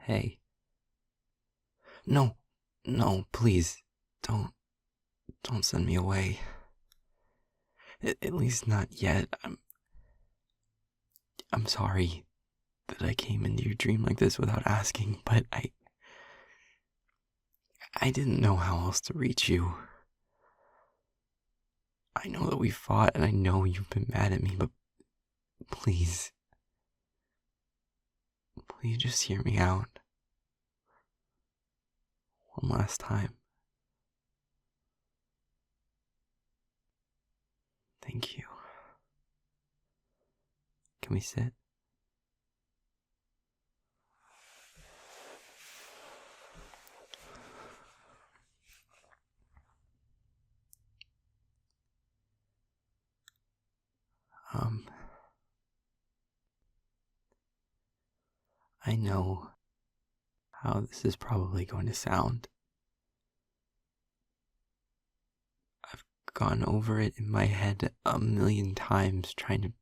Hey. No, no, please, don't, don't send me away. At least not yet. I'm sorry that I came into your dream like this without asking, but I didn't know how else to reach you. I know that we fought and I know you've been mad at me, but please, will you just hear me out? One last time. Thank you. Can we sit? I know how this is probably going to sound. I've gone over it in my head a million times trying to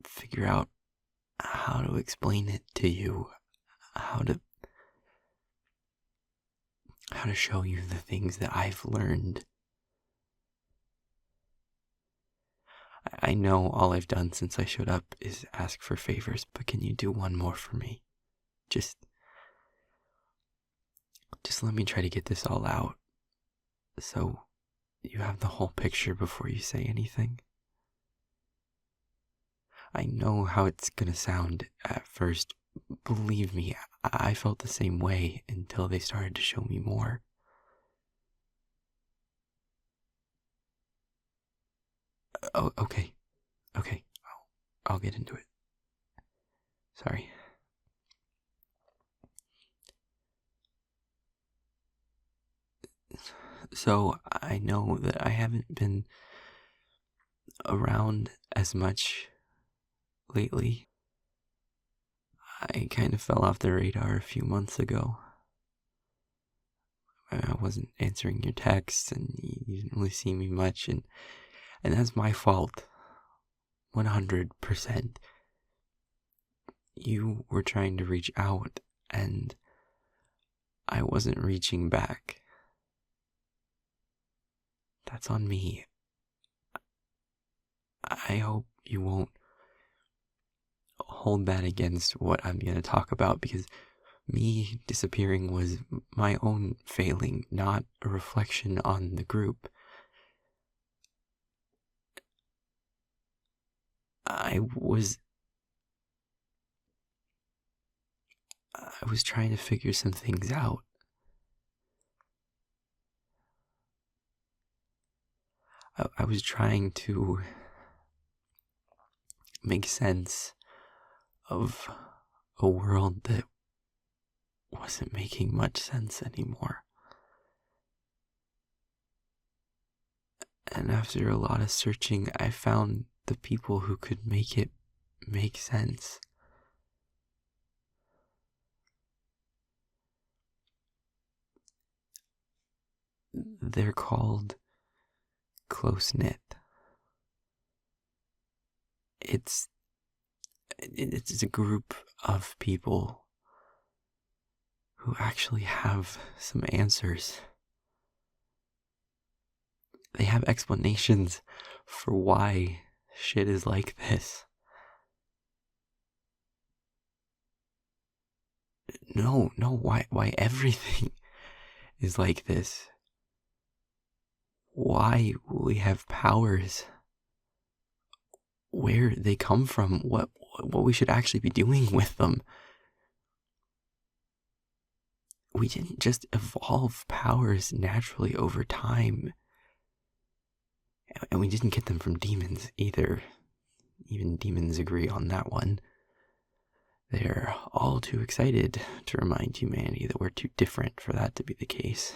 figure out how to explain it to you, how to show you the things that I've learned. I know all I've done since I showed up is ask for favors, but can you do one more for me? Just let me try to get this all out, so you have the whole picture before you say anything. I know how it's gonna sound at first. Believe me, I felt the same way until they started to show me more. Oh, okay. I'll get into it. Sorry. So, I know that I haven't been around as much lately. I kind of fell off the radar a few months ago. I wasn't answering your texts, and you didn't really see me much, and that's my fault. 100%. You were trying to reach out, and I wasn't reaching back. That's on me. I hope you won't hold that against what I'm going to talk about, because me disappearing was my own failing, not a reflection on the group. I was trying to figure some things out. I was trying to make sense of a world that wasn't making much sense anymore. And after a lot of searching, I found the people who could make it make sense. They're called close-knit. It's a group of people who actually have some answers. They have explanations for why shit is like this. No, why everything is like this. Why we have powers, where they come from, what we should actually be doing with them. We didn't just evolve powers naturally over time. And we didn't get them from demons either. Even demons agree on that one. They're all too excited to remind humanity that we're too different for that to be the case.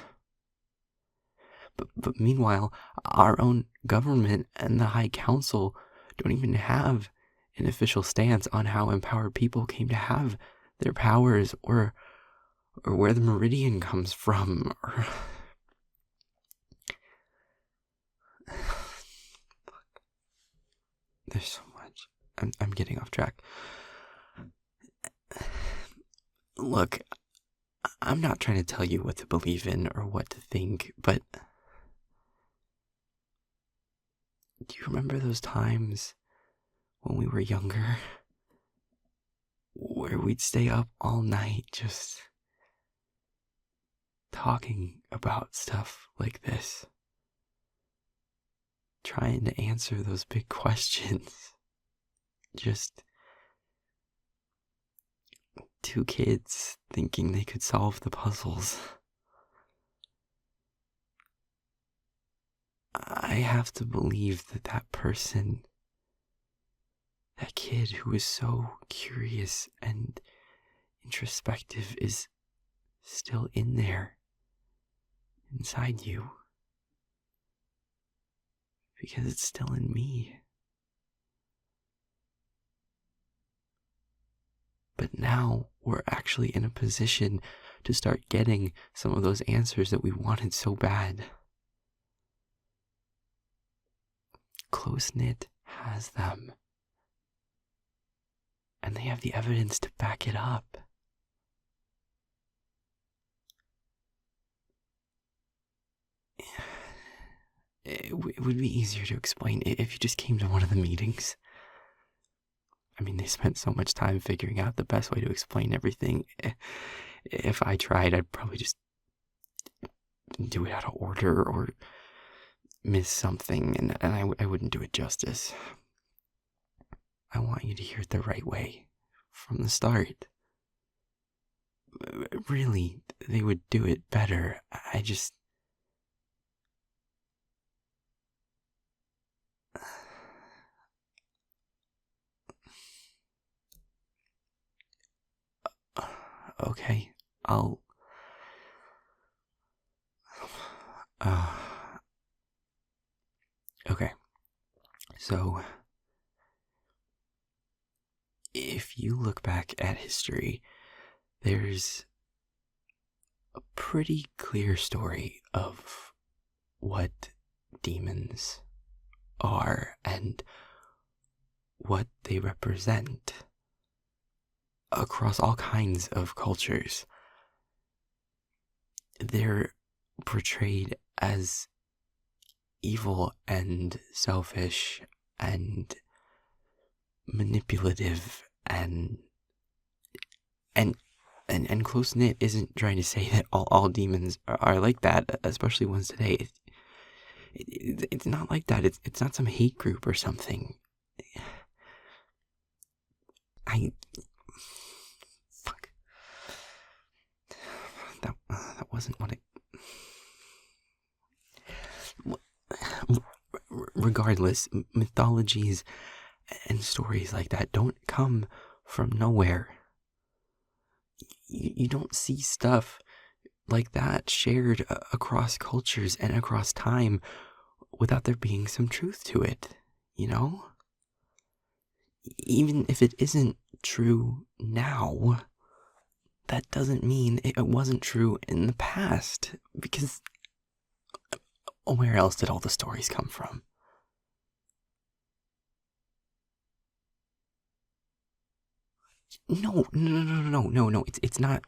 But meanwhile, our own government and the High Council don't even have an official stance on how empowered people came to have their powers, or where the meridian comes from, or... There's so much. I'm getting off track. Look, I'm not trying to tell you what to believe in or what to think, but do you remember those times when we were younger where we'd stay up all night just talking about stuff like this? Trying to answer those big questions. Just two kids thinking they could solve the puzzles. I have to believe that that person, that kid who was so curious and introspective, is still in there, inside you. Because it's still in me. But now we're actually in a position to start getting some of those answers that we wanted so bad. Close-knit has them. And they have the evidence to back it up. It would be easier to explain if you just came to one of the meetings. I mean, they spent so much time figuring out the best way to explain everything. If I tried, I'd probably just do it out of order or miss something, and I wouldn't do it justice. I want you to hear it the right way from the start. Really, they would do it better. I just... Okay, I'll... Okay, so if you look back at history, there's a pretty clear story of what demons are and what they represent across all kinds of cultures. They're portrayed as evil and selfish and manipulative and close-knit isn't trying to say that all demons are like that, especially ones today. It's not like that. It's not some hate group or something. Fuck. That wasn't what Regardless, mythologies and stories like that don't come from nowhere. You don't see stuff like that shared across cultures and across time without there being some truth to it, you know? Even if it isn't true now, that doesn't mean it wasn't true in the past, because where else did all the stories come from? No. It's not.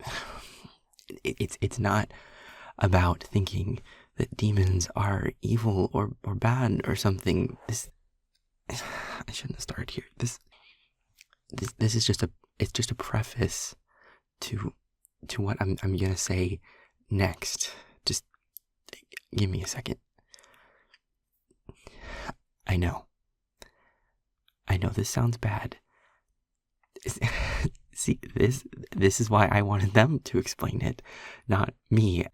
It's not about thinking that demons are evil or bad or something. I shouldn't have started here. This is just a preface to what I'm gonna say next. Just give me a second. I know this sounds bad. See, this is why I wanted them to explain it, not me.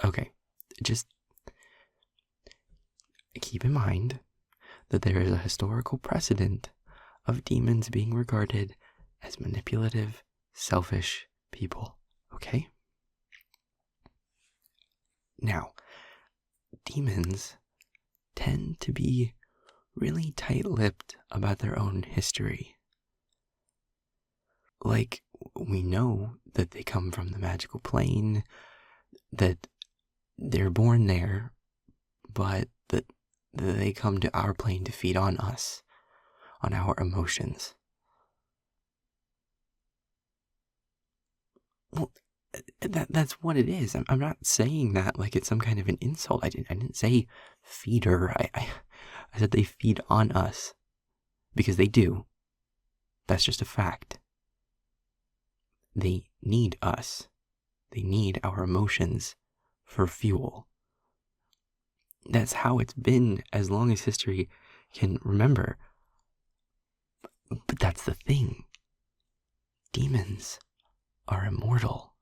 Okay, just keep in mind that there is a historical precedent of demons being regarded as manipulative, selfish people, okay? Now, demons tend to be really tight-lipped about their own history. Like, we know that they come from the magical plane, that they're born there, but that they come to our plane to feed on us, on our emotions. Well, that's what it is. I'm not saying that like it's some kind of an insult. I didn't say feeder. I said they feed on us because they do. That's just a fact. They need us. They need our emotions for fuel. That's how it's been as long as history can remember. But that's the thing. Demons are immortal.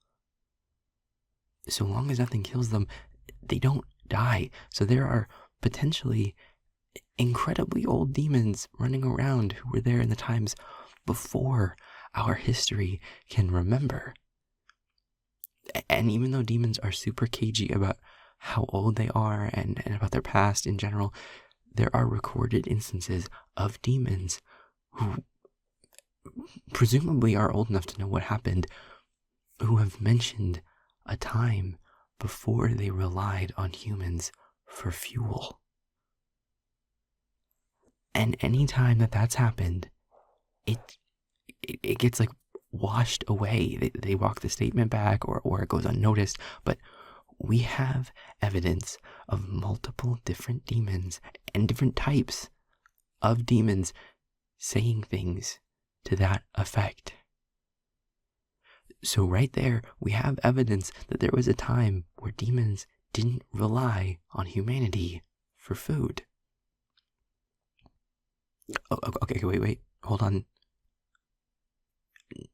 So long as nothing kills them, they don't die. So there are potentially incredibly old demons running around who were there in the times before our history can remember. And even though demons are super cagey about how old they are and about their past in general, there are recorded instances of demons who presumably are old enough to know what happened, who have mentioned a time before they relied on humans for fuel. And any time that that's happened, it gets like washed away. They walk the statement back or it goes unnoticed. But we have evidence of multiple different demons and different types of demons saying things to that effect. So right there, we have evidence that there was a time where demons didn't rely on humanity for food. Okay, wait, hold on.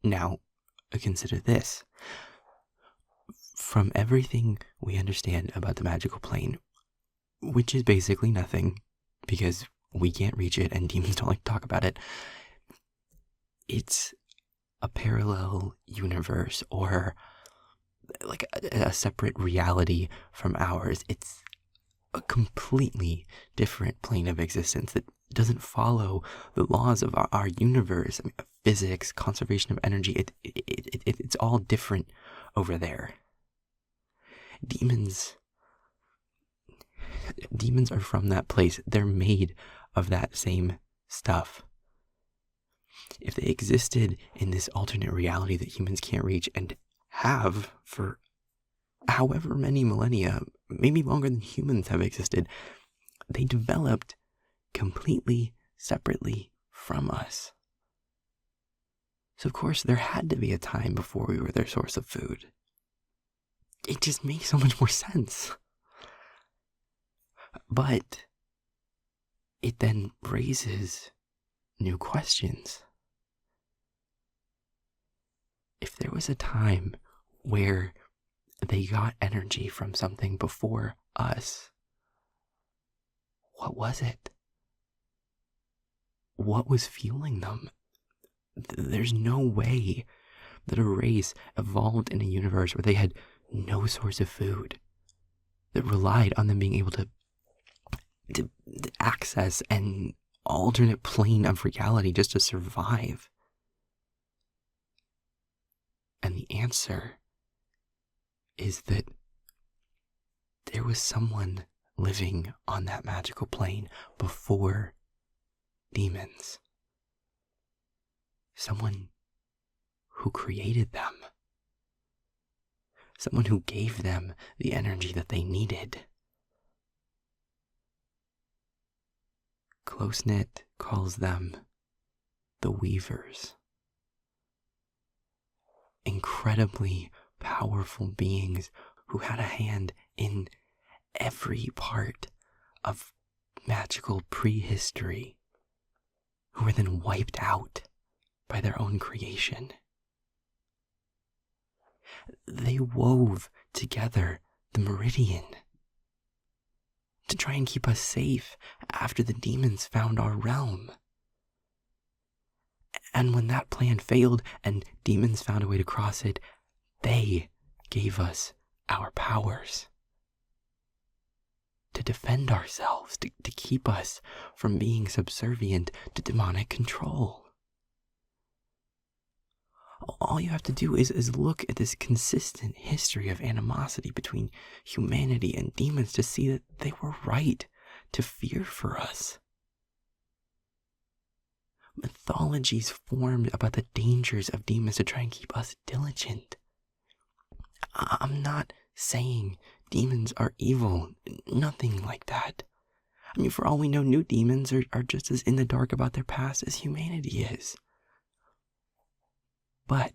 Now, consider this. From everything we understand about the magical plane, which is basically nothing, because we can't reach it and demons don't like to talk about it, it's a parallel universe or like a separate reality from ours. It's a completely different plane of existence that doesn't follow the laws of our universe. I mean, physics, conservation of energy, it's all different over there. Demons are from that place. They're made of that same stuff. If they existed in this alternate reality that humans can't reach and have for however many millennia, maybe longer than humans have existed, they developed completely separately from us. So of course there had to be a time before we were their source of food. It just makes so much more sense. But it then raises new questions. If there was a time where they got energy from something before us, what was it? What was fueling them? There's no way that a race evolved in a universe where they had no source of food, that relied on them being able to access an alternate plane of reality just to survive. And the answer is that there was someone living on that magical plane before demons. Someone who created them. Someone who gave them the energy that they needed. Close-knit calls them the Weavers. Incredibly powerful beings who had a hand in every part of magical prehistory, who were then wiped out by their own creation. They wove together the meridian to try and keep us safe after the demons found our realm. And when that plan failed and demons found a way to cross it, they gave us our powers to defend ourselves, to keep us from being subservient to demonic control. All you have to do is look at this consistent history of animosity between humanity and demons to see that they were right to fear for us. Mythologies formed about the dangers of demons to try and keep us diligent, I'm not saying demons are evil. Nothing like that. I mean, for all we know, new demons are just as in the dark about their past as humanity is. But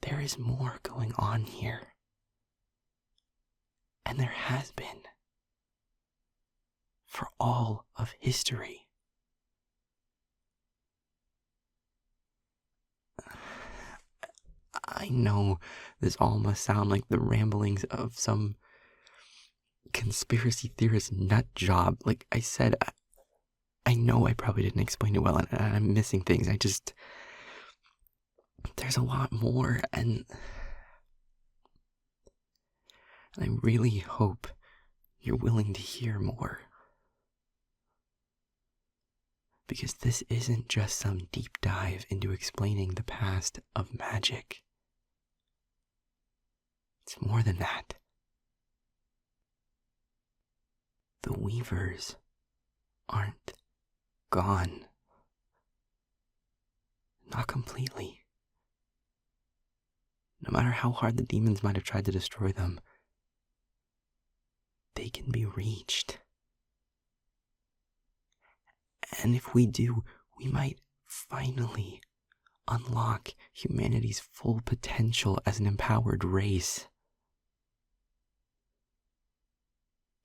there is more going on here. And there has been for all of history. I know this all must sound like the ramblings of some conspiracy theorist nut job. Like I said, I know I probably didn't explain it well, and I'm missing things. There's a lot more, and I really hope you're willing to hear more. Because this isn't just some deep dive into explaining the past of magic. It's more than that. The weavers aren't gone. Not completely. No matter how hard the demons might have tried to destroy them, they can be reached. And if we do, we might finally unlock humanity's full potential as an empowered race.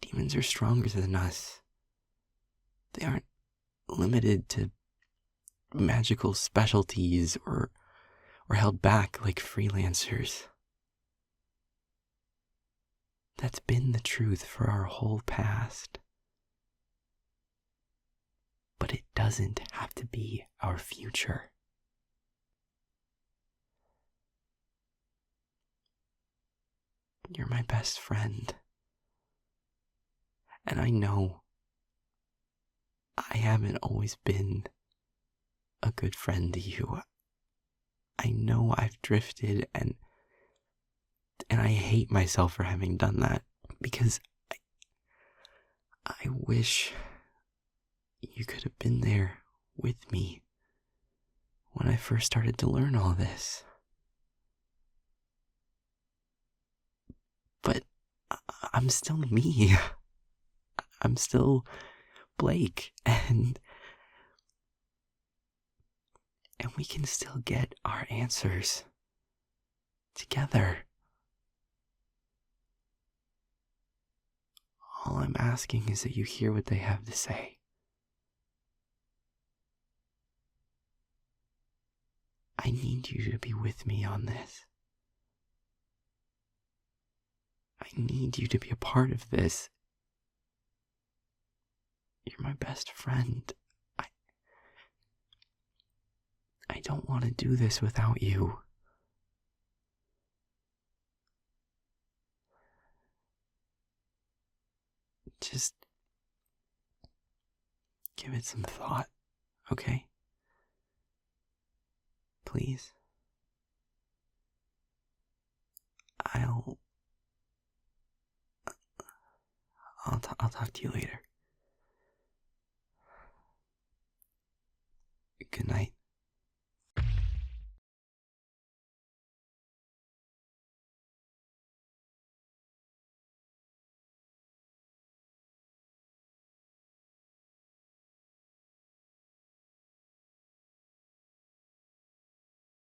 Demons are stronger than us. They aren't limited to magical specialties or held back like freelancers. That's been the truth for our whole past. But it doesn't have to be our future. You're my best friend. And I know I haven't always been a good friend to you. I know I've drifted, and I hate myself for having done that, because I wish you could have been there with me when I first started to learn all this. But I'm still me. I'm still Blake, and we can still get our answers together. All I'm asking is that you hear what they have to say. I need you to be with me on this. I need you to be a part of this. You're my best friend. I don't want to do this without you. Just give it some thought, okay? Please. I'll talk to you later. Good night.